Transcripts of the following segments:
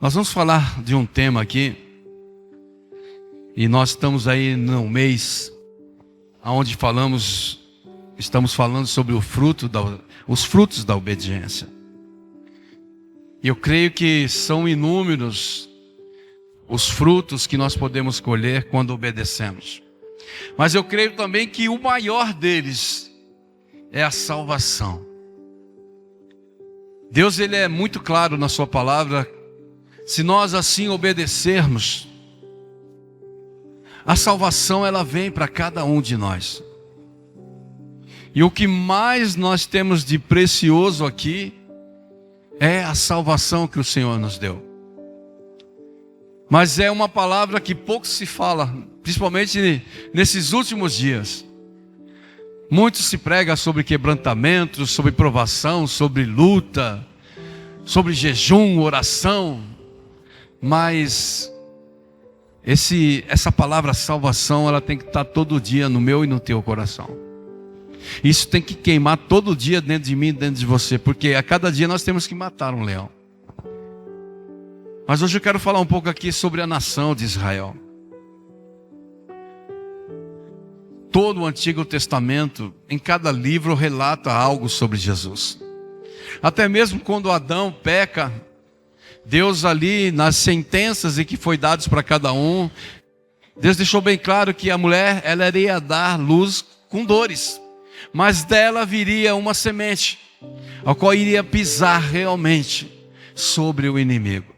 Nós vamos falar de um tema aqui, e nós estamos aí no mês onde estamos falando sobre os frutos da obediência. E eu creio que são inúmeros os frutos que nós podemos colher quando obedecemos. Mas eu creio também que o maior deles é a salvação. Deus, ele é muito claro na sua palavra. Se nós assim obedecermos, a salvação ela vem para cada um de nós. E o que mais nós temos de precioso aqui é a salvação que o Senhor nos deu. Mas é uma palavra que pouco se fala, principalmente nesses últimos dias. Muito se prega sobre quebrantamento, sobre provação, sobre luta, sobre jejum, oração. Mas essa palavra salvação, ela tem que estar todo dia no meu e no teu coração. Isso tem que queimar todo dia dentro de mim e dentro de você, porque a cada dia nós temos que matar um leão. Mas hoje eu quero falar um pouco aqui sobre a nação de Israel. Todo o Antigo Testamento, em cada livro, relata algo sobre Jesus. Até mesmo quando Adão peca, Deus ali, nas sentenças em que foi dados para cada um, Deus deixou bem claro que a mulher, ela iria dar luz com dores. Mas dela viria uma semente, a qual iria pisar realmente sobre o inimigo.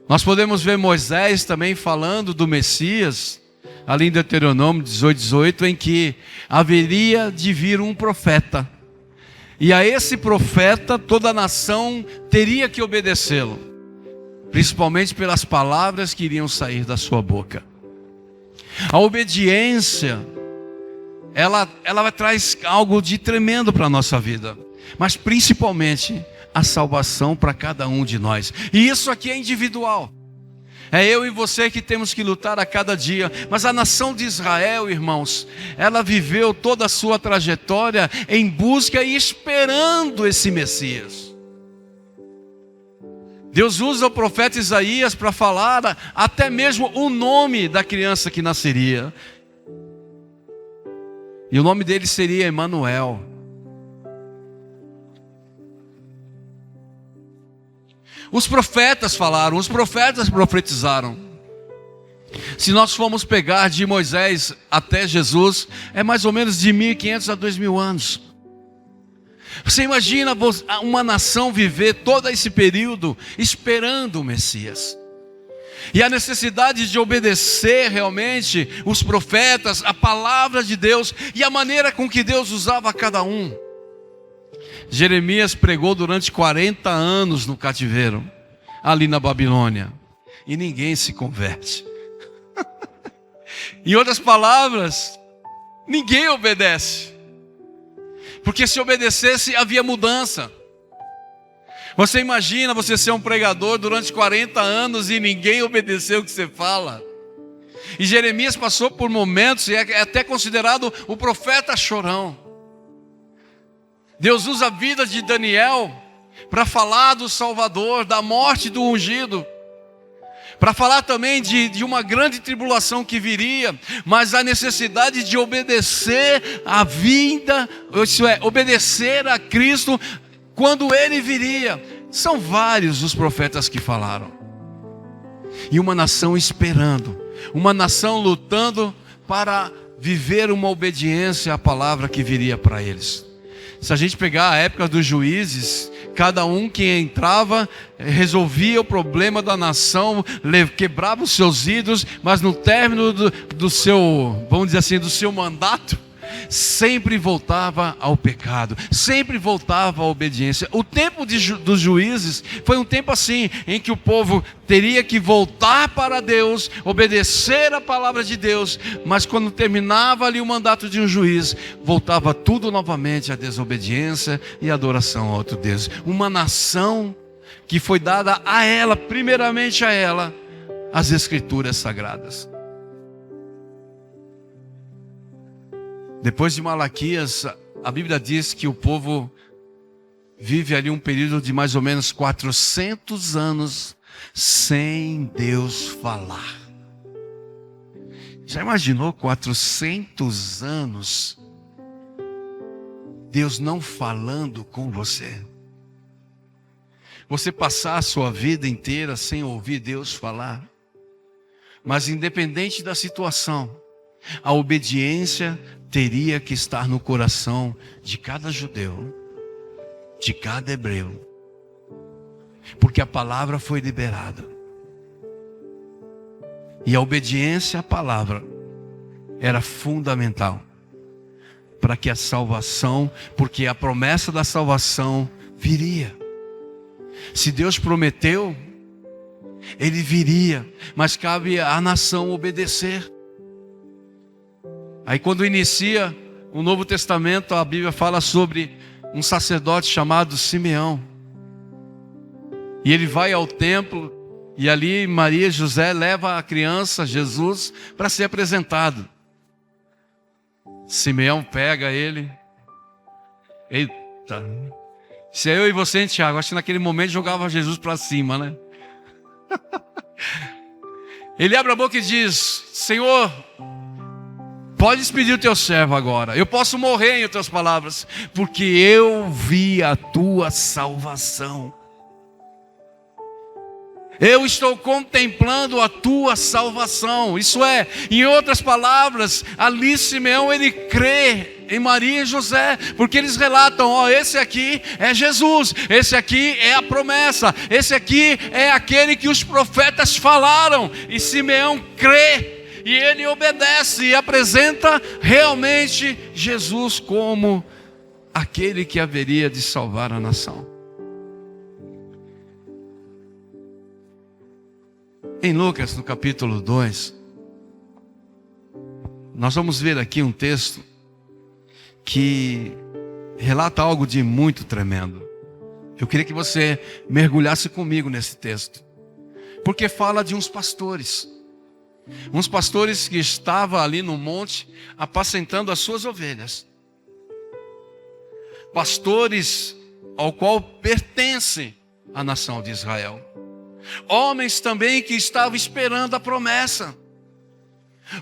Nós podemos ver Moisés também falando do Messias, ali em Deuteronômio 18, em que haveria de vir um profeta. E a esse profeta toda a nação teria que obedecê-lo, principalmente pelas palavras que iriam sair da sua boca. A obediência, ela traz algo de tremendo para a nossa vida, mas principalmente a salvação para cada um de nós. E isso aqui é individual. É eu e você que temos que lutar a cada dia. Mas a nação de Israel, irmãos, ela viveu toda a sua trajetória em busca e esperando esse Messias. Deus usa o profeta Isaías para falar até mesmo o nome da criança que nasceria. E o nome dele seria Emanuel. Os profetas falaram, os profetas profetizaram. Se nós formos pegar de Moisés até Jesus, é mais ou menos de 1.500 a 2.000 anos. Você imagina uma nação viver todo esse período esperando o Messias. E a necessidade de obedecer realmente os profetas, a palavra de Deus e a maneira com que Deus usava cada um. Jeremias pregou durante 40 anos no cativeiro, ali na Babilônia, e ninguém se converte. Em outras palavras, ninguém obedece, porque se obedecesse havia mudança. Você imagina você ser um pregador durante 40 anos e ninguém obedeceu o que você fala? E Jeremias passou por momentos, e é até considerado o profeta chorão. Deus usa a vida de Daniel para falar do Salvador, da morte do ungido, para falar também de uma grande tribulação que viria, mas a necessidade de obedecer a vinda, isso é, obedecer a Cristo quando Ele viria. São vários os profetas que falaram. E uma nação esperando, uma nação lutando para viver uma obediência à palavra que viria para eles. Se a gente pegar a época dos juízes, cada um que entrava resolvia o problema da nação, quebrava os seus ídolos, mas no término do seu, vamos dizer assim, do seu mandato, sempre voltava ao pecado, sempre voltava à obediência. O tempo dos juízes foi um tempo assim, em que o povo teria que voltar para Deus, obedecer a palavra de Deus, mas quando terminava ali o mandato de um juiz, voltava tudo novamente à desobediência e adoração a outro Deus. Uma nação que foi dada a ela, primeiramente a ela, as escrituras sagradas. Depois de Malaquias, a Bíblia diz que o povo vive ali um período de mais ou menos 400 anos sem Deus falar. Já imaginou 400 anos Deus não falando com você? Você passar a sua vida inteira sem ouvir Deus falar? Mas independente da situação, a obediência teria que estar no coração de cada judeu, de cada hebreu, porque a palavra foi liberada. E a obediência à palavra era fundamental para que a salvação, porque a promessa da salvação viria. Se Deus prometeu, Ele viria, mas cabe à nação obedecer. Aí quando inicia o Novo Testamento, a Bíblia fala sobre um sacerdote chamado Simeão. E ele vai ao templo, e ali Maria e José levam a criança, Jesus, para ser apresentado. Simeão pega ele. Eita! Se é eu e você, hein, Tiago? Acho que naquele momento jogava Jesus para cima, né? Ele abre a boca e diz: Senhor, pode despedir o teu servo agora. Eu posso morrer, em outras palavras, porque eu vi a tua salvação. Eu estou contemplando a tua salvação. Isso é, em outras palavras, ali Simeão, ele crê em Maria e José, porque eles relatam: esse aqui é Jesus, esse aqui é a promessa, esse aqui é aquele que os profetas falaram. E Simeão crê, e ele obedece, e apresenta realmente Jesus como aquele que haveria de salvar a nação. Em Lucas, no capítulo 2, nós vamos ver aqui um texto que relata algo de muito tremendo. Eu queria que você mergulhasse comigo nesse texto, porque fala de uns pastores que estavam ali no monte apacentando as suas ovelhas. Pastores ao qual pertence a nação de Israel. Homens também que estavam esperando a promessa.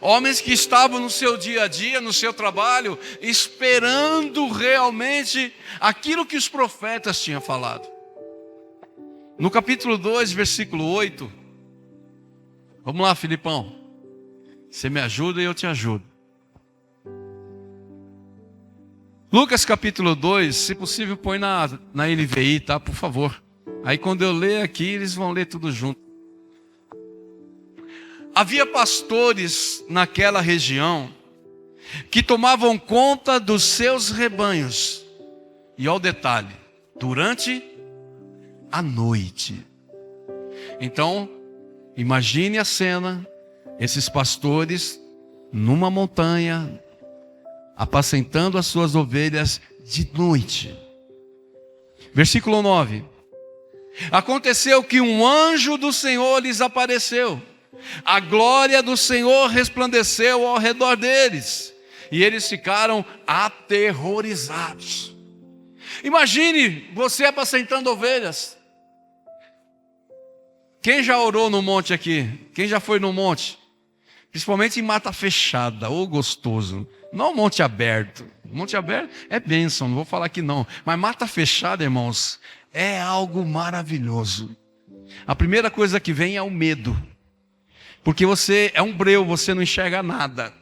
Homens que estavam no seu dia a dia, no seu trabalho, esperando realmente aquilo que os profetas tinham falado. No capítulo 2, versículo 8. Vamos lá, Filipão. Você me ajuda e eu te ajudo. Lucas capítulo 2, se possível põe na NVI, tá? Por favor. Aí quando eu ler aqui, eles vão ler tudo junto. Havia pastores naquela região que tomavam conta dos seus rebanhos. E olha o detalhe, durante a noite. Então, imagine a cena, esses pastores numa montanha, apacentando as suas ovelhas de noite. Versículo 9. Aconteceu que um anjo do Senhor lhes apareceu. A glória do Senhor resplandeceu ao redor deles. E eles ficaram aterrorizados. Imagine você apacentando ovelhas. Quem já orou no monte aqui? Quem já foi no monte? Principalmente em mata fechada, ou gostoso. Não monte aberto. Monte aberto é bênção, não vou falar que não. Mas mata fechada, irmãos, é algo maravilhoso. A primeira coisa que vem é o medo. Porque você é um breu, você não enxerga nada.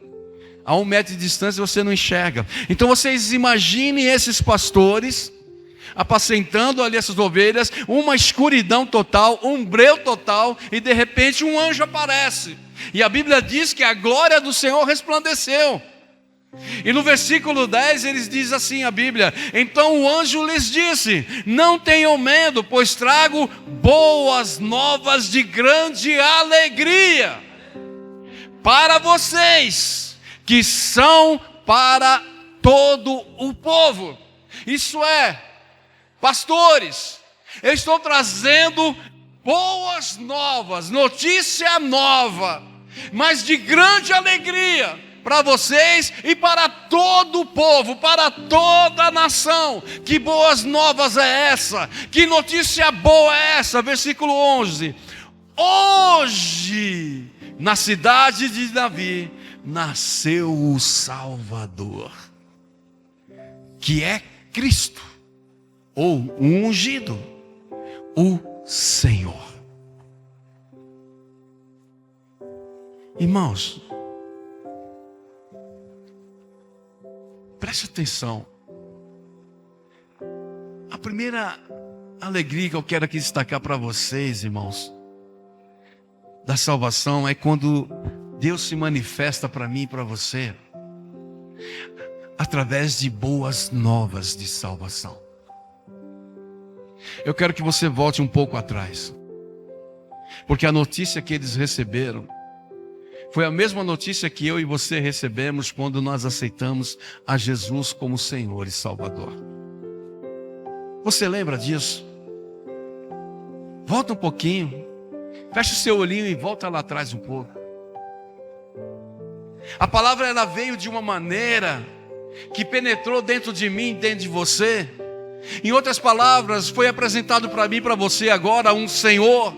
A 1 metro de distância você não enxerga. Então vocês imaginem esses pastores apacentando ali essas ovelhas, uma escuridão total, um breu total, e de repente um anjo aparece. E a Bíblia diz que a glória do Senhor resplandeceu. E no versículo 10 eles dizem assim, a Bíblia: então o anjo lhes disse: não tenham medo, pois trago boas novas de grande alegria para vocês, que são para todo o povo. Isso é, pastores, eu estou trazendo boas novas, notícia nova, mas de grande alegria para vocês e para todo o povo, para toda a nação. Que boas novas é essa? Que notícia boa é essa? Versículo 11. Hoje, na cidade de Davi, nasceu o Salvador, que é Cristo, ou o ungido, o Senhor. Irmãos, preste atenção. A primeira alegria que eu quero aqui destacar para vocês, irmãos, da salvação, é quando Deus se manifesta para mim e para você através de boas novas de salvação. Eu quero que você volte um pouco atrás, porque a notícia que eles receberam foi a mesma notícia que eu e você recebemos quando nós aceitamos a Jesus como Senhor e Salvador. Você lembra disso? Volta um pouquinho, fecha o seu olhinho e volta lá atrás um pouco. A palavra ela veio de uma maneira que penetrou dentro de mim, dentro de você. Em outras palavras, foi apresentado para mim e para você agora um Senhor,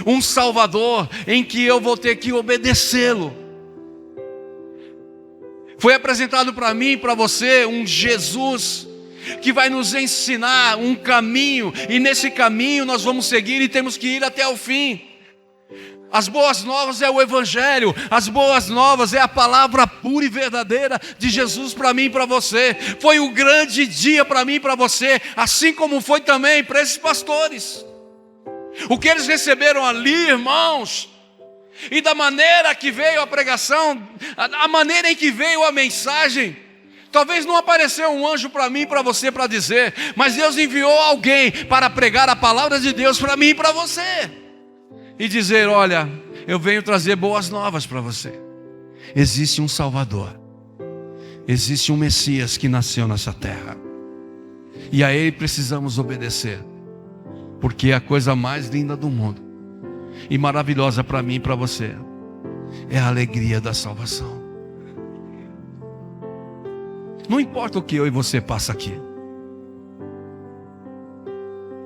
um Salvador, em que eu vou ter que obedecê-lo. Foi apresentado para mim e para você um Jesus, que vai nos ensinar um caminho, e nesse caminho nós vamos seguir e temos que ir até o fim. As boas novas é o Evangelho, as boas novas é a palavra pura e verdadeira de Jesus para mim e para você. Foi um grande dia para mim e para você, assim como foi também para esses pastores. O que eles receberam ali, irmãos, e da maneira que veio a pregação, a maneira em que veio a mensagem, talvez não apareceu um anjo para mim e para você para dizer, mas Deus enviou alguém para pregar a palavra de Deus para mim e para você. E dizer, olha, eu venho trazer boas novas para você. Existe um Salvador. Existe um Messias que nasceu nessa terra. E a Ele precisamos obedecer. Porque é a coisa mais linda do mundo. E maravilhosa para mim e para você. É a alegria da salvação. Não importa o que eu e você passa aqui.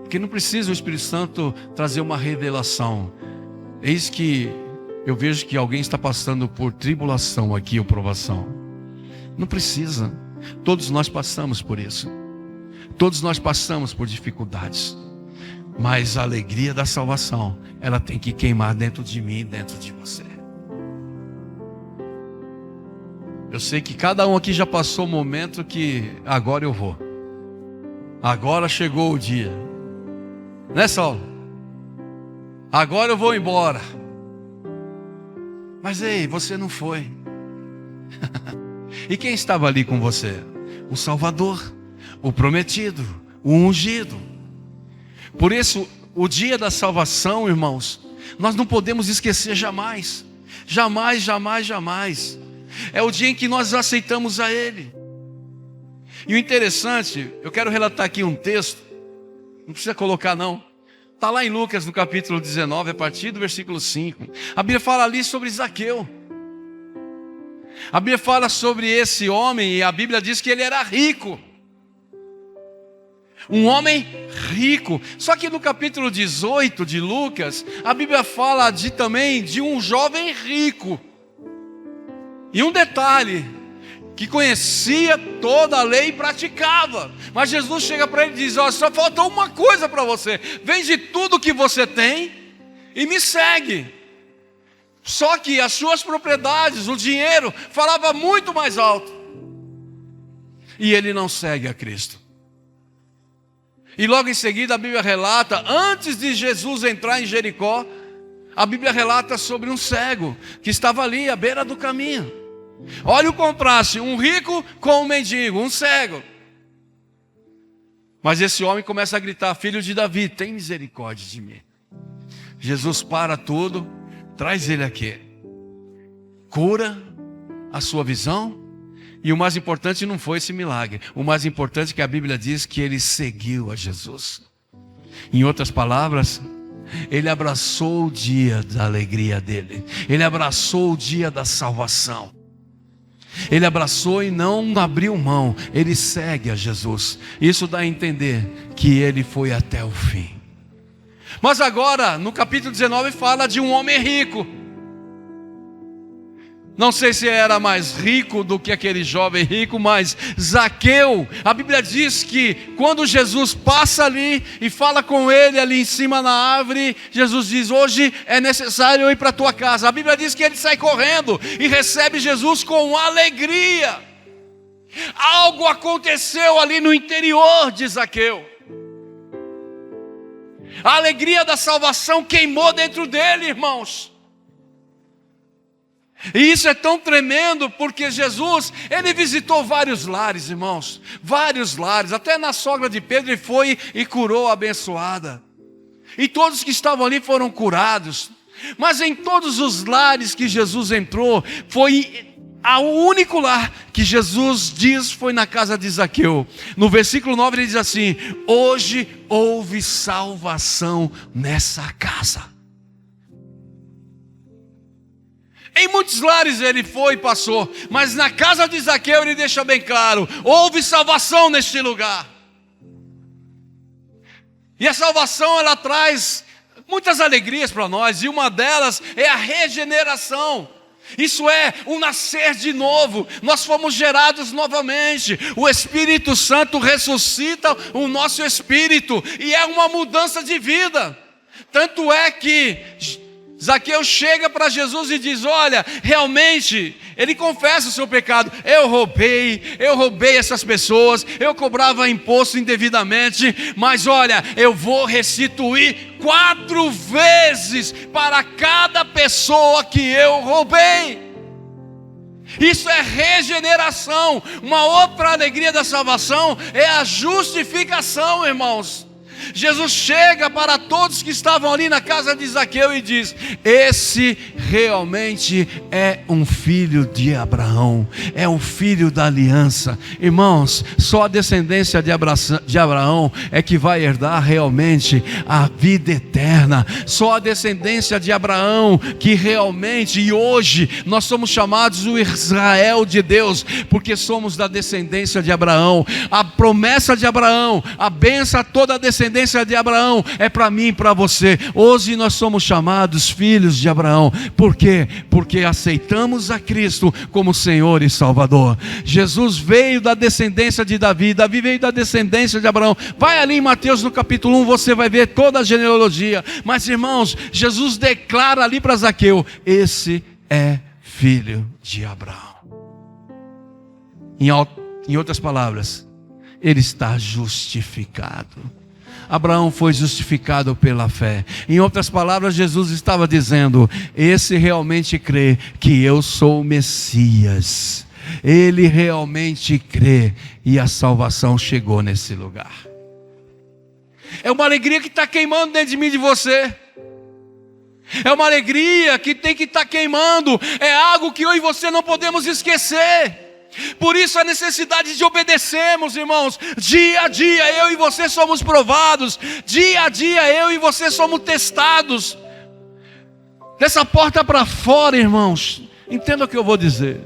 Porque não precisa o Espírito Santo trazer uma revelação. Eis que eu vejo que alguém está passando por tribulação aqui, ou provação. Não precisa. Todos nós passamos por isso. Todos nós passamos por dificuldades. Mas a alegria da salvação, ela tem que queimar dentro de mim e dentro de você. Eu sei que cada um aqui já passou o momento que agora eu vou. Agora chegou o dia. Né, Saulo? Agora eu vou embora. Mas ei, você não foi. E quem estava ali com você? O Salvador, o prometido, o ungido. Por isso, o dia da salvação, irmãos, nós não podemos esquecer jamais. Jamais, jamais, jamais. É o dia em que nós aceitamos a Ele. E o interessante, eu quero relatar aqui um texto. Não precisa colocar não. Está lá em Lucas, no capítulo 19, a partir do versículo 5. A Bíblia fala ali sobre Zaqueu. A Bíblia fala sobre esse homem, e a Bíblia diz que ele era rico. Um homem rico. Só que no capítulo 18 de Lucas, a Bíblia fala também de um jovem rico. E um detalhe, que conhecia toda a lei e praticava. Mas Jesus chega para ele e diz, só falta uma coisa para você. Vende tudo que você tem e me segue. Só que as suas propriedades, o dinheiro, falava muito mais alto. E ele não segue a Cristo. E logo em seguida a Bíblia relata, antes de Jesus entrar em Jericó, a Bíblia relata sobre um cego que estava ali à beira do caminho. Olha o contraste, um rico com um mendigo, um cego. Mas esse homem começa a gritar, filho de Davi, tem misericórdia de mim. Jesus para tudo, traz ele aqui. Cura a sua visão. E o mais importante não foi esse milagre. O mais importante é que a Bíblia diz que ele seguiu a Jesus. Em outras palavras, ele abraçou o dia da alegria dele. Ele abraçou o dia da salvação. Ele abraçou e não abriu mão. Ele segue a Jesus. Isso dá a entender que ele foi até o fim. Mas agora, no capítulo 19, fala de um homem rico. Não sei se era mais rico do que aquele jovem rico, mas Zaqueu, a Bíblia diz que quando Jesus passa ali e fala com ele ali em cima na árvore, Jesus diz: hoje é necessário eu ir para a tua casa. A Bíblia diz que ele sai correndo e recebe Jesus com alegria. Algo aconteceu ali no interior de Zaqueu. A alegria da salvação queimou dentro dele, irmãos. E isso é tão tremendo porque Jesus, ele visitou vários lares, irmãos. Vários lares, até na sogra de Pedro ele foi e curou a abençoada. E todos que estavam ali foram curados. Mas em todos os lares que Jesus entrou, foi o único lar que Jesus diz foi na casa de Zaqueu. No versículo 9 ele diz assim: hoje houve salvação nessa casa. Em muitos lares ele foi e passou, mas na casa de Zaqueu ele deixa bem claro: houve salvação neste lugar. E a salvação, ela traz muitas alegrias para nós, e uma delas é a regeneração. Isso é o nascer de novo. Nós fomos gerados novamente. O Espírito Santo ressuscita o nosso espírito, e é uma mudança de vida. Tanto é que Zaqueu chega para Jesus e diz: olha, realmente, ele confessa o seu pecado. Eu roubei essas pessoas, eu cobrava imposto indevidamente, mas olha, eu vou restituir 4 vezes para cada pessoa que eu roubei. Isso é regeneração. Uma outra alegria da salvação é a justificação, irmãos. Jesus chega para todos que estavam ali na casa de Zaqueu e diz: esse realmente é um filho de Abraão, é um filho da aliança. Irmãos, só a descendência de Abraão é que vai herdar realmente a vida eterna. Só a descendência de Abraão que realmente, e hoje nós somos chamados o Israel de Deus, porque somos da descendência de Abraão. A promessa de Abraão, a bênção a toda a descendência de Abraão é para mim e para você. Hoje nós somos chamados filhos de Abraão. Por quê? Porque aceitamos a Cristo como Senhor e Salvador. Jesus veio da descendência de Davi, Davi veio da descendência de Abraão. Vai ali em Mateus no capítulo 1, você vai ver toda a genealogia. Mas irmãos, Jesus declara ali para Zaqueu: esse é filho de Abraão. Em outras palavras, ele está justificado. Abraão foi justificado pela fé. Em outras palavras, Jesus estava dizendo: esse realmente crê que eu sou o Messias. Ele realmente crê, e a salvação chegou nesse lugar. É uma alegria que está queimando dentro de mim e de você. É uma alegria que tem que estar queimando. É algo que eu e você não podemos esquecer. Por isso a necessidade de obedecermos, irmãos. Dia a dia eu e você somos provados. Dia a dia eu e você somos testados. Dessa porta para fora, irmãos, entenda o que eu vou dizer.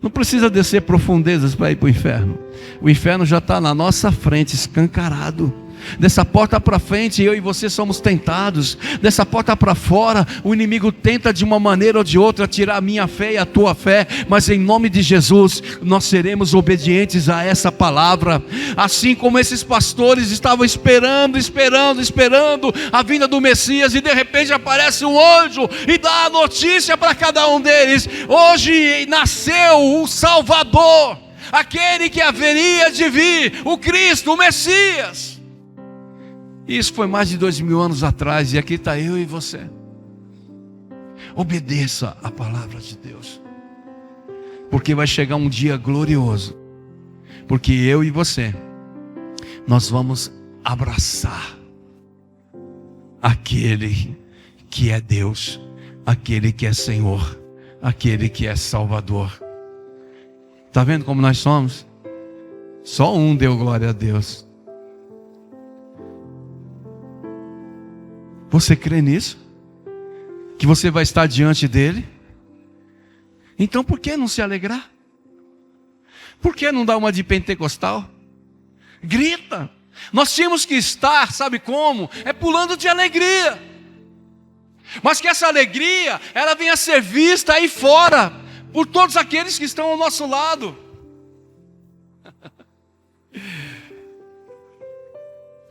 Não precisa descer profundezas para ir para o inferno. O inferno já está na nossa frente, escancarado. Dessa porta para frente eu e você somos tentados. Dessa porta para fora o inimigo tenta de uma maneira ou de outra tirar a minha fé e a tua fé. Mas em nome de Jesus nós seremos obedientes a essa palavra. Assim como esses pastores estavam esperando a vinda do Messias, e de repente aparece um anjo e dá a notícia para cada um deles: hoje nasceu o Salvador, aquele que haveria de vir, o Cristo, o Messias. Isso foi mais de 2000 anos atrás, e aqui está eu e você. Obedeça a palavra de Deus, porque vai chegar um dia glorioso, porque eu e você, nós vamos abraçar aquele que é Deus, aquele que é Senhor, aquele que é Salvador. Está vendo como nós somos? Só um deu glória a Deus. Você crê nisso? Que você vai estar diante dele? Então por que não se alegrar? Por que não dar uma de pentecostal? Grita! Nós tínhamos que estar, sabe como? É pulando de alegria. Mas que essa alegria, ela venha a ser vista aí fora, por todos aqueles que estão ao nosso lado.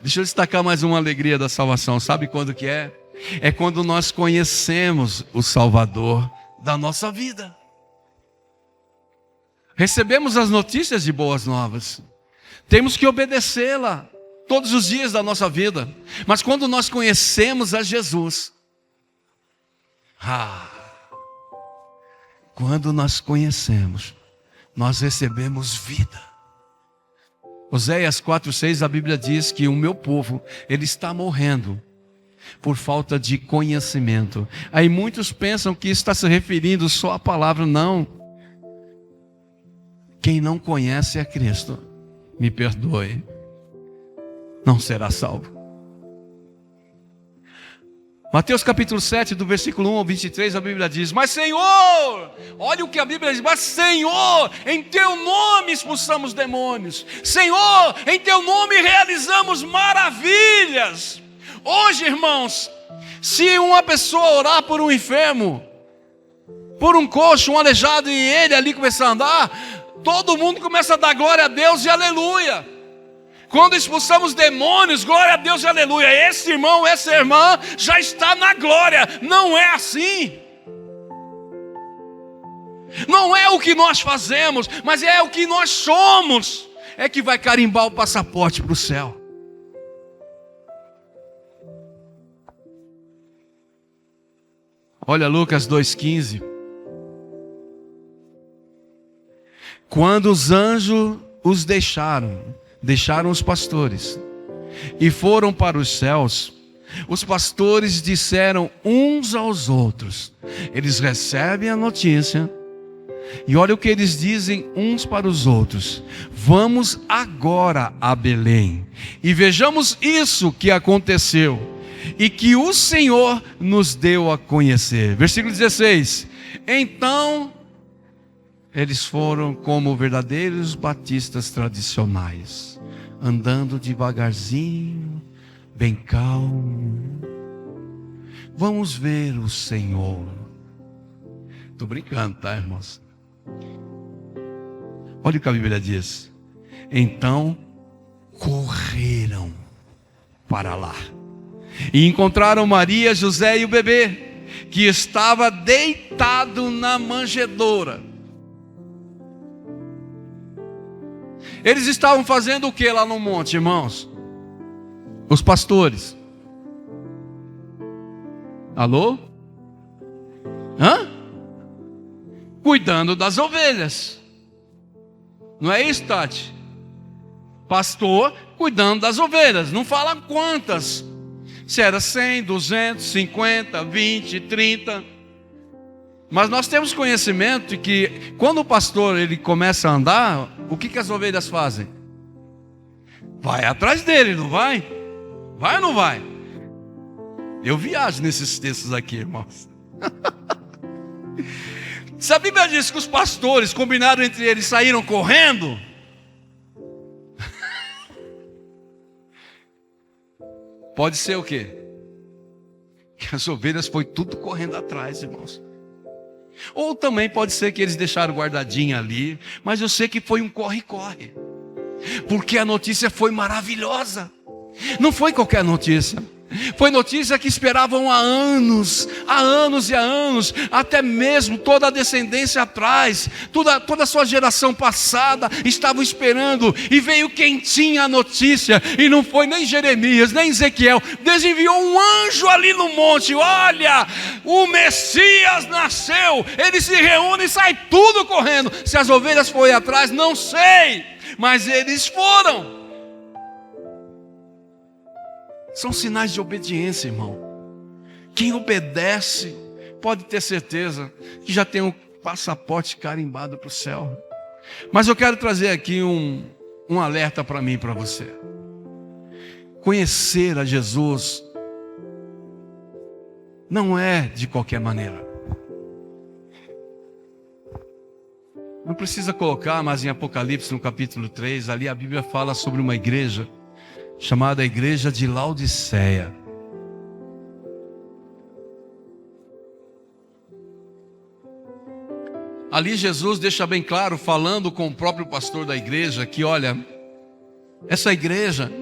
Deixa eu destacar mais uma alegria da salvação. Sabe quando que é? É quando nós conhecemos o Salvador da nossa vida. Recebemos as notícias de boas novas. Temos que obedecê-la todos os dias da nossa vida. Mas quando nós conhecemos a Jesus, quando nós conhecemos, nós recebemos vida. Oséias 4:6, a Bíblia diz que o meu povo, ele está morrendo por falta de conhecimento. Aí muitos pensam que está se referindo só à palavra. Não. Quem não conhece a Cristo, me perdoe, não será salvo. Mateus capítulo 7, do versículo 1 ao 23, a Bíblia diz: mas Senhor, olha o que a Bíblia diz, mas Senhor, em teu nome expulsamos demônios, Senhor, em teu nome realizamos maravilhas. Hoje, irmãos, se uma pessoa orar por um enfermo, por um coxo, um aleijado, e ele ali começar a andar, todo mundo começa a dar glória a Deus e aleluia. Quando expulsamos demônios, glória a Deus e aleluia. Esse irmão, essa irmã já está na glória. Não é assim. Não é o que nós fazemos, mas é o que nós somos. É que vai carimbar o passaporte para o céu. Olha Lucas 2,15. Quando os anjos os deixaram os pastores e foram para os céus, os pastores disseram uns aos outros, eles recebem a notícia, e olha o que eles dizem uns para os outros: vamos agora a Belém, e vejamos isso que aconteceu, e que o Senhor nos deu a conhecer. Versículo 16, então eles foram como verdadeiros batistas tradicionais, andando devagarzinho, bem calmo. Vamos ver o Senhor. Estou brincando, tá, irmãos? Olha o que a Bíblia diz. Então correram para lá e encontraram Maria, José e o bebê, que estava deitado na manjedoura. Eles estavam fazendo o que lá no monte, irmãos? Os pastores. Alô? Cuidando das ovelhas. Não é isso, Tati? Pastor cuidando das ovelhas. Não fala quantas. Se era 100, 200, 50, 20, 30. Mas nós temos conhecimento de que quando o pastor ele começa a andar, o que as ovelhas fazem? Vai atrás dele, não vai? Vai ou não vai? Eu viajo nesses textos aqui, irmãos. Se a Bíblia diz que os pastores combinaram entre eles e saíram correndo, pode ser o quê? Que as ovelhas foi tudo correndo atrás, irmãos. Ou também pode ser que eles deixaram guardadinha ali, mas eu sei que foi um corre-corre, porque a notícia foi maravilhosa. Não foi qualquer notícia. Foi notícia que esperavam há anos e há anos, até mesmo toda a descendência atrás, toda a sua geração passada estavam esperando, e veio quem tinha a notícia, e não foi nem Jeremias, nem Ezequiel. Deus enviou um anjo ali no monte: olha, o Messias nasceu. Eles se reúnem e sai tudo correndo. Se as ovelhas foram atrás, não sei, mas eles foram. São sinais de obediência, irmão. Quem obedece pode ter certeza que já tem um passaporte carimbado para o céu. Mas eu quero trazer aqui um alerta para mim e para você. Conhecer a Jesus não é de qualquer maneira. Não precisa colocar, mas em Apocalipse, no capítulo 3, ali a Bíblia fala sobre uma igreja chamada Igreja de Laodiceia. Ali Jesus deixa bem claro, falando com o próprio pastor da igreja, que olha, essa igreja,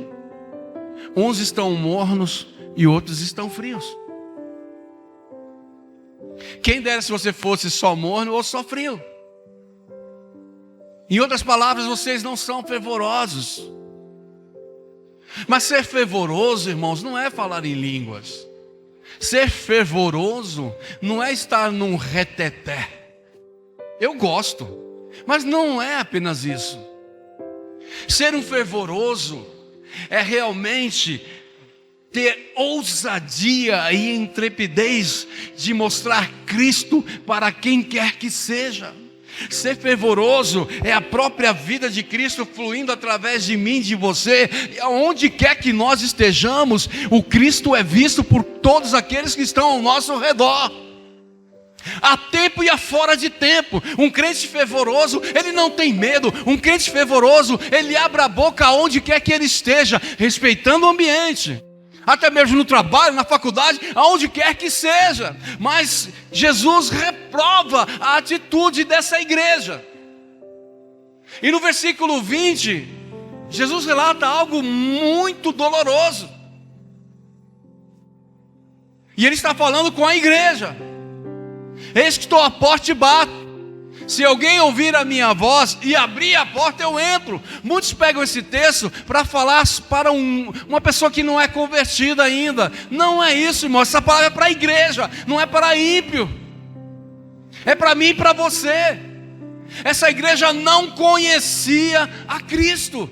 uns estão mornos e outros estão frios. Quem dera se você fosse só morno ou só frio. Em outras palavras, vocês não são fervorosos. Mas ser fervoroso, irmãos, não é falar em línguas. Ser fervoroso não é estar num reteté. Eu gosto, mas não é apenas isso. Ser um fervoroso é realmente ter ousadia e intrepidez de mostrar Cristo para quem quer que seja. Ser fervoroso é a própria vida de Cristo fluindo através de mim, de você, e aonde quer que nós estejamos, o Cristo é visto por todos aqueles que estão ao nosso redor. Há tempo e há fora de tempo. Um crente fervoroso, ele não tem medo. Um crente fervoroso, ele abre a boca aonde quer que ele esteja, respeitando o ambiente. Até mesmo no trabalho, na faculdade, aonde quer que seja. Mas Jesus reprova a atitude dessa igreja. E no versículo 20, Jesus relata algo muito doloroso. E ele está falando com a igreja. Eis que estou à porta e bato. Se alguém ouvir a minha voz e abrir a porta, eu entro. Muitos pegam esse texto para falar para uma pessoa que não é convertida ainda. Não é isso, irmão. Essa palavra é para a igreja, não é para ímpio. É para mim e para você. Essa igreja não conhecia a Cristo.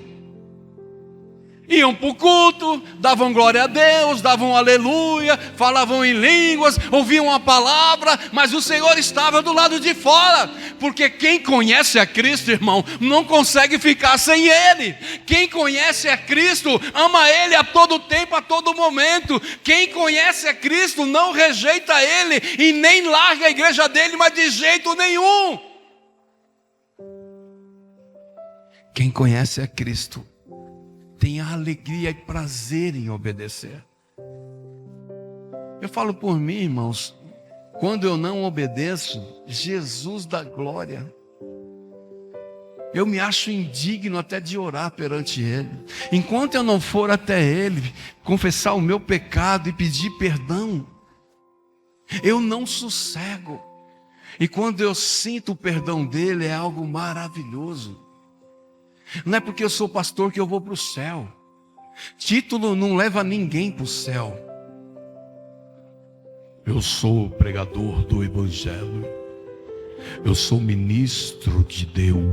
Iam para o culto, davam glória a Deus, davam aleluia, falavam em línguas, ouviam a palavra, mas o Senhor estava do lado de fora, porque quem conhece a Cristo, irmão, não consegue ficar sem Ele. Quem conhece a Cristo, ama Ele a todo tempo, a todo momento. Quem conhece a Cristo, não rejeita Ele e nem larga a igreja dele, mas de jeito nenhum. Quem conhece a Cristo, tem a alegria e prazer em obedecer. Eu falo por mim, irmãos, quando eu não obedeço, Jesus dá glória. Eu me acho indigno até de orar perante Ele. Enquanto eu não for até Ele, confessar o meu pecado e pedir perdão, eu não sossego. E quando eu sinto o perdão dEle, é algo maravilhoso. Não é porque eu sou pastor que eu vou para o céu. Título não leva ninguém para o céu. Eu sou pregador do Evangelho. Eu sou ministro de Deus.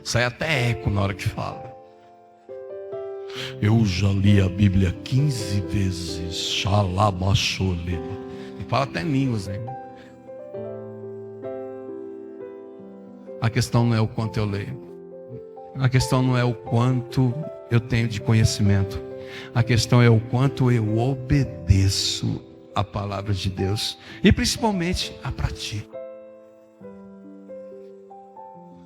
Sai até eco na hora que fala. Eu já li a Bíblia 15 vezes. Xalabachole. E fala até em línguas, né? A questão não é o quanto eu leio. A questão não é o quanto eu tenho de conhecimento. A questão é o quanto eu obedeço a palavra de Deus. E principalmente a pratico.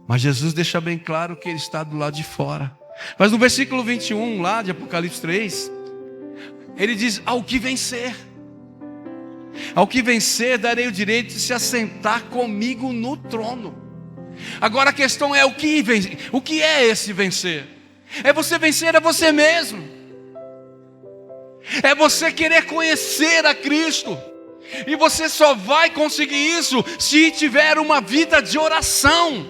Mas Jesus deixa bem claro que Ele está do lado de fora. Mas no versículo 21 lá de Apocalipse 3, Ele diz: ao que vencer. Ao que vencer darei o direito de se assentar comigo no trono. Agora a questão é o que é esse vencer? É você vencer a você mesmo. É você querer conhecer a Cristo. E você só vai conseguir isso se tiver uma vida de oração.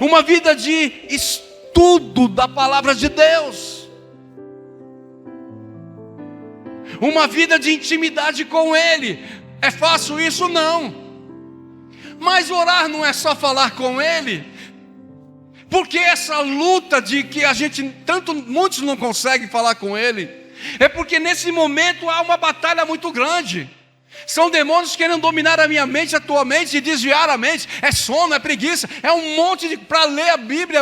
Uma vida de estudo da palavra de Deus. Uma vida de intimidade com Ele. É fácil isso? Não. Mas orar não é só falar com Ele, porque essa luta de que muitos não conseguem falar com Ele, é porque nesse momento há uma batalha muito grande. São demônios querendo dominar a minha mente, a tua mente, e desviar a mente. É sono, é preguiça, é um monte para ler a Bíblia,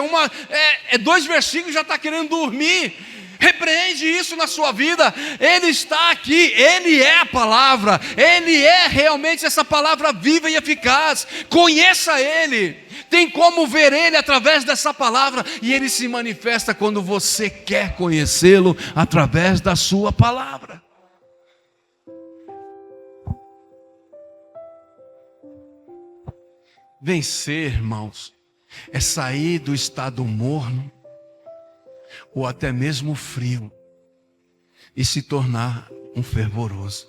2 versículos já está querendo dormir. Repreende isso na sua vida. Ele está aqui, Ele é a palavra, Ele é realmente essa palavra viva e eficaz. Conheça Ele, tem como ver Ele através dessa palavra, e Ele se manifesta quando você quer conhecê-lo através da sua palavra. Vencer, irmãos, é sair do estado morno, ou até mesmo frio, e se tornar um fervoroso.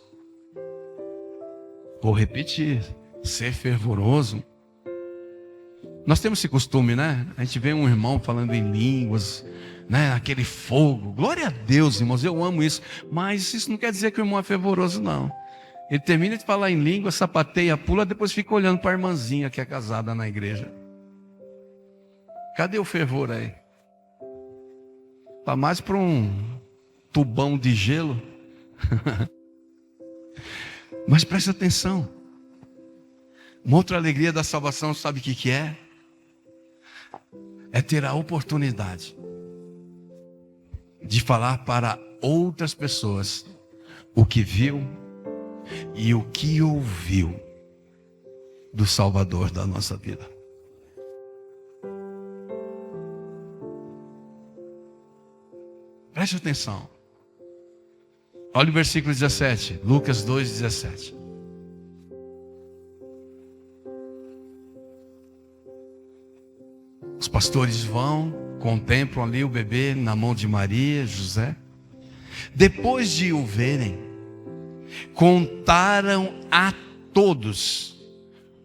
Vou repetir, ser fervoroso. Nós temos esse costume, né? A gente vê um irmão falando em línguas, né? Aquele fogo. Glória a Deus, irmãos, eu amo isso. Mas isso não quer dizer que o irmão é fervoroso, não. Ele termina de falar em língua, sapateia, pula, depois fica olhando para a irmãzinha que é casada na igreja. Cadê o fervor aí? Está mais para um tubão de gelo. Mas preste atenção. Uma outra alegria da salvação, sabe o que é? É ter a oportunidade de falar para outras pessoas o que viu e o que ouviu do Salvador da nossa vida. Preste atenção. Olha o versículo 17, Lucas 2:17. Os pastores vão, contemplam ali o bebê na mão de Maria, José. Depois de o verem, contaram a todos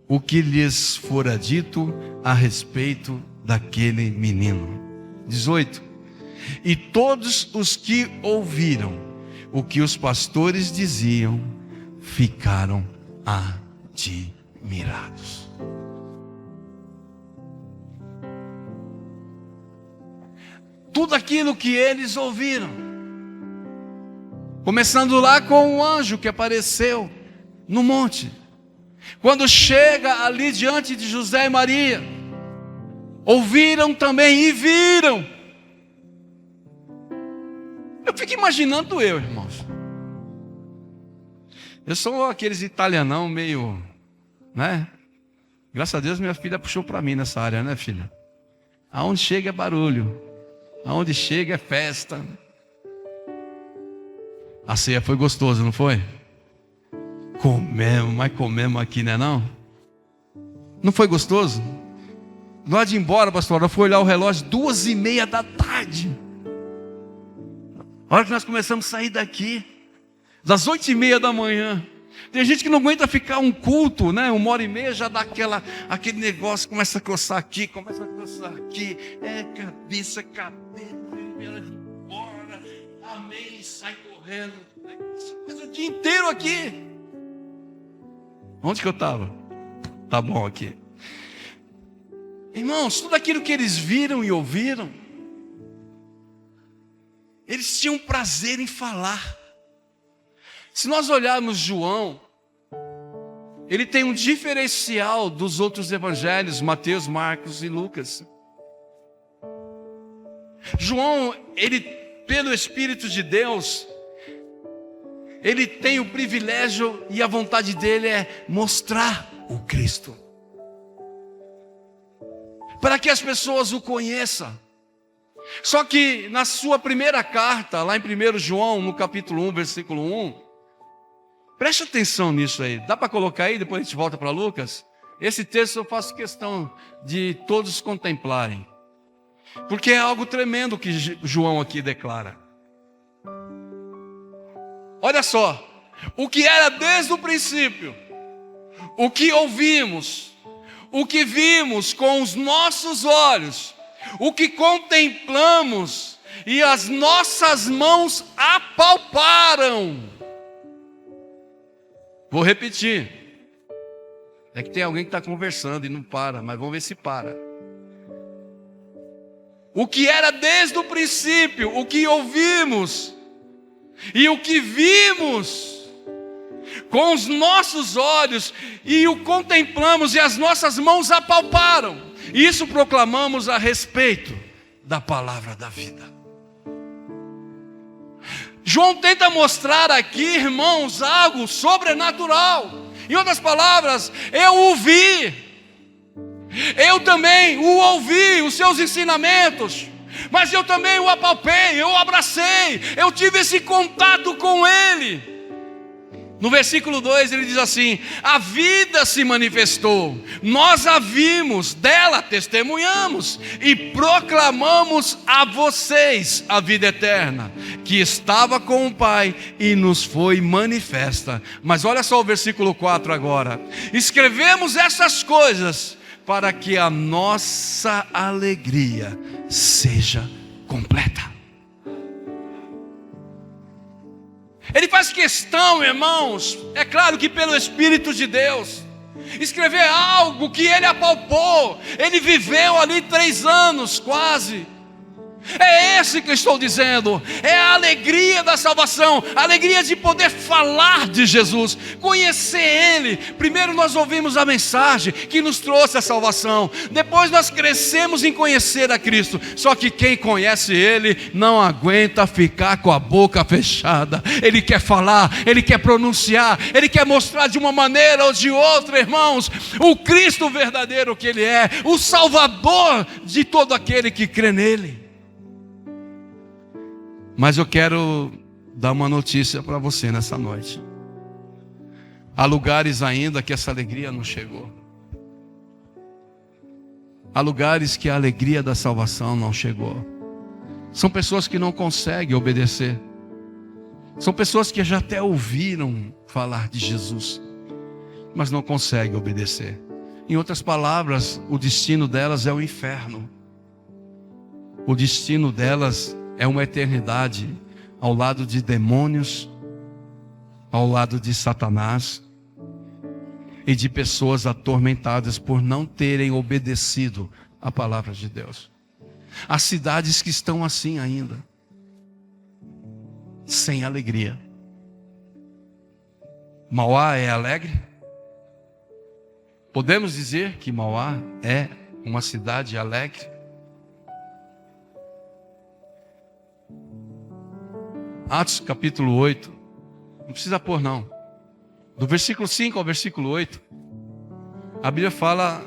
o que lhes fora dito a respeito daquele menino. 18. E todos os que ouviram o que os pastores diziam, ficaram admirados. Tudo aquilo que eles ouviram, começando lá com o anjo que apareceu no monte, quando chega ali diante de José e Maria, ouviram também e viram. Eu fico imaginando irmãos. Eu sou aqueles italianão meio, né? Graças a Deus minha filha puxou para mim nessa área, né, filha? Aonde chega é barulho, aonde chega é festa. A ceia foi gostosa, não foi? Comemos, mas comemos aqui, né não? Não foi gostoso? Na hora de ir embora, pastor, eu fui olhar o relógio, 2:30 da tarde. A hora que nós começamos a sair daqui, das 8:30 da manhã. Tem gente que não aguenta ficar um culto, né? 1h30 já dá aquele negócio, começa a coçar aqui, começa a coçar aqui. É cabeça, cabelo, embora, amém, sai correndo. Mas o dia inteiro aqui. Onde que eu estava? Tá bom aqui. Irmãos, tudo aquilo que eles viram e ouviram, eles tinham prazer em falar. Se nós olharmos João, ele tem um diferencial dos outros evangelhos, Mateus, Marcos e Lucas. João, ele, pelo Espírito de Deus, ele tem o privilégio e a vontade dele é mostrar o Cristo, para que as pessoas o conheçam. Só que na sua primeira carta, lá em 1 João, no capítulo 1, versículo 1, preste atenção nisso aí. Dá para colocar aí, depois a gente volta para Lucas? Esse texto eu faço questão de todos contemplarem, porque é algo tremendo que João aqui declara. Olha só, o que era desde o princípio, o que ouvimos, o que vimos com os nossos olhos, o que contemplamos e as nossas mãos apalparam. Vou repetir. É que tem alguém que está conversando e não para, mas vamos ver se para. O que era desde o princípio, o que ouvimos e o que vimos com os nossos olhos e o contemplamos e as nossas mãos apalparam. Isso proclamamos a respeito da palavra da vida. João tenta mostrar aqui, irmãos, algo sobrenatural. Em outras palavras, eu o vi, eu também o ouvi, os seus ensinamentos, mas eu também o apalpei, eu o abracei, eu tive esse contato com ele. No versículo 2 ele diz assim: a vida se manifestou, nós a vimos, dela testemunhamos e proclamamos a vocês a vida eterna, que estava com o Pai e nos foi manifesta. Mas olha só o versículo 4 agora: escrevemos essas coisas para que a nossa alegria seja completa. Ele faz questão, irmãos, é claro que pelo Espírito de Deus, escrever algo que ele apalpou, ele viveu ali 3 anos quase. É esse que eu estou dizendo, é a alegria da salvação, a alegria de poder falar de Jesus, conhecer Ele. Primeiro nós ouvimos a mensagem que nos trouxe a salvação, depois nós crescemos em conhecer a Cristo. Só que quem conhece Ele não aguenta ficar com a boca fechada, ele quer falar, ele quer pronunciar, ele quer mostrar de uma maneira ou de outra, irmãos, o Cristo verdadeiro que Ele é, o Salvador de todo aquele que crê nele. Mas eu quero dar uma notícia para você nessa noite. Há lugares ainda que essa alegria não chegou. Há lugares que a alegria da salvação não chegou. São pessoas que não conseguem obedecer. São pessoas que já até ouviram falar de Jesus, mas não conseguem obedecer. Em outras palavras, o destino delas é o inferno. O destino delas é uma eternidade ao lado de demônios, ao lado de Satanás e de pessoas atormentadas por não terem obedecido a palavra de Deus. Há cidades que estão assim ainda, sem alegria. Mauá é alegre? Podemos dizer que Mauá é uma cidade alegre? Atos capítulo 8, não precisa pôr não, do versículo 5 ao versículo 8, a Bíblia fala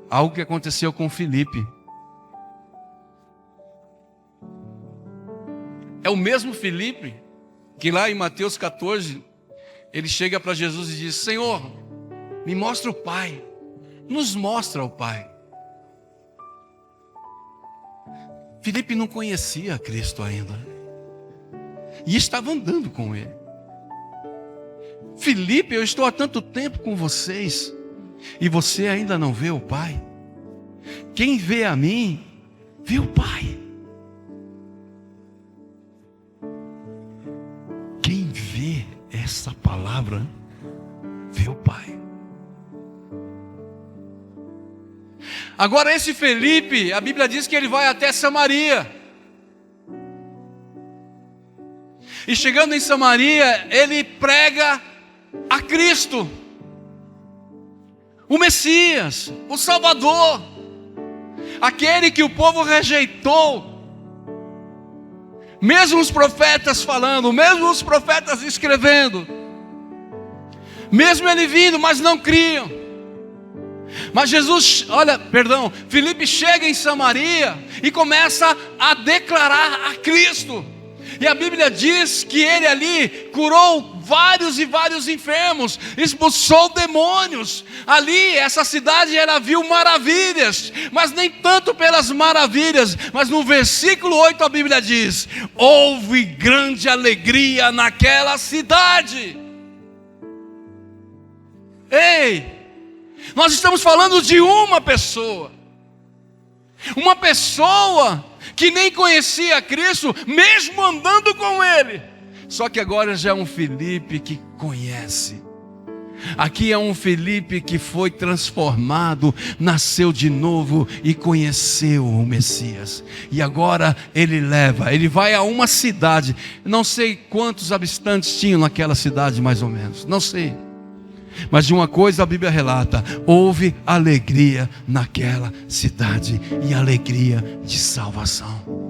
algo que aconteceu com Filipe. É o mesmo Filipe que lá em Mateus 14, ele chega para Jesus e diz: Senhor, me mostra o Pai, nos mostra o Pai. Filipe não conhecia Cristo ainda e estava andando com Ele. Filipe, eu estou há tanto tempo com vocês e você ainda não vê o Pai? Quem vê a mim, vê o Pai. Quem vê essa palavra, vê o Pai. Agora esse Filipe, a Bíblia diz que ele vai até Samaria. E chegando em Samaria, ele prega a Cristo, o Messias, o Salvador, aquele que o povo rejeitou. Mesmo os profetas falando, mesmo os profetas escrevendo, mesmo ele vindo, mas não criam. Mas Filipe chega em Samaria e começa a declarar a Cristo. E a Bíblia diz que ele ali curou vários e vários enfermos, expulsou demônios. Ali, essa cidade, ela viu maravilhas, mas nem tanto pelas maravilhas. Mas no versículo 8 a Bíblia diz: houve grande alegria naquela cidade. Ei, nós estamos falando de uma pessoa que nem conhecia Cristo, mesmo andando com Ele. Só que agora já é um Filipe que conhece. Aqui é um Filipe que foi transformado, nasceu de novo e conheceu o Messias. E agora ele vai a uma cidade. Não sei quantos habitantes tinham naquela cidade, mais ou menos, não sei. Mas de uma coisa a Bíblia relata: houve alegria naquela cidade, e alegria de salvação.